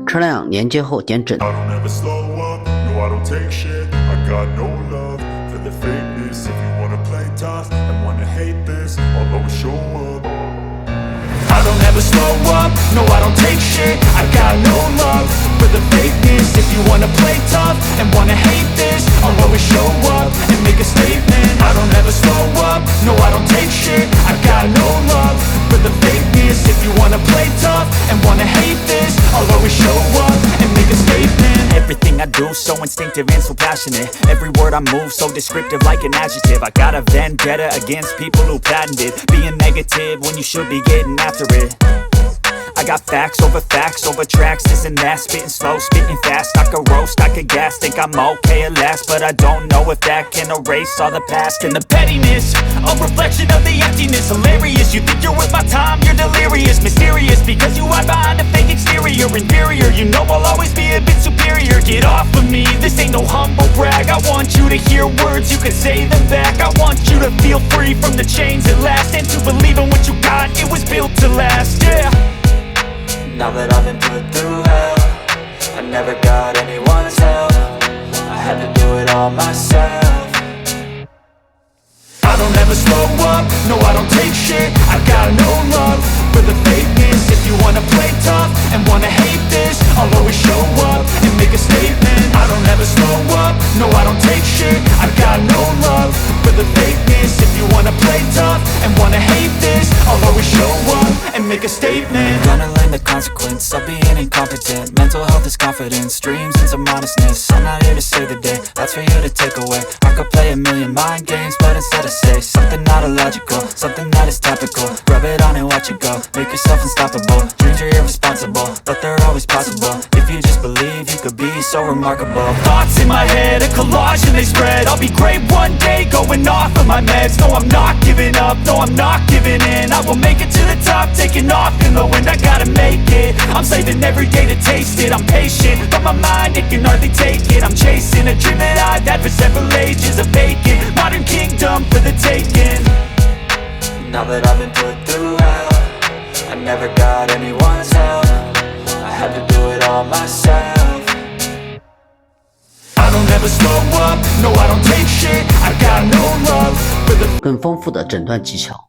车辆连接后点整。I don't ever slow up, no I don't take shit I got no love for the fakeness If you wanna play tough and wanna hate this I'll always show up and make a statement I don't ever slow up, no I don't take shit I got no love for the fakeness If you wanna play tough and wanna hate this I'll always show up and make a statement Everything I do so instinctive and so passionate Every word I move so descriptive like an adjective I got a vendetta against people who patented Being negative when you should be getting after it I got facts over tracks, this and that Spitting slow, spitting fast, I could roast, I could gas Think I'm okay at last, but I don't know if that can erase all the past And the pettiness, a reflection of the emptiness Hilarious, you think you're worth my time, you're delirious Mysterious, because you hide behind a fake exterior Inferior, you know I'll always be a bit superior Get off of me, this ain't no humble brag I want you to hear words, you can say them back I want you to feel free from the chains at last And to believe in what you got, it was built to last, yeah Now that I've been put through hell I never got anyone's help I had to do it all myself I don't ever slow up, no I don't take shit I got no love for the fakeness If you wanna play tough and wanna hate this I'll always show up and make a statement I don't ever slow up, no I don't take shit I got no love for the fakeness If you wanna play tough and wanna hate this I'll always show up and make a statement Gonna learn the consequence of being incompetent Mental health is confidence, dreams and some honestness I'm not here to save the day, that's for you to take away I could play a million mind games, but instead I say something not illogical, something that is topical Rub it on and watch it go, make yourself unstoppable Dreams are irresponsible, but they're always possible If you just believe, you could be so remarkable Thoughts in my head, a collage and they spread I'll be great one day, going off of my meds No, I'm not giving up, no, I'm not giving in I will make it to the top, taking off in the wind I gotta make it, I'm saving every day to taste it I'm patient, but my mind, it can hardly take it I'm chasing a dream that I've had for several ages A vacant, modern kingdom for the taking Now that I've been put through hell I never got anyone's help I had to do it all myself I don't ever slow up, no I don't take shit I got no love for the 更丰富的诊断技巧。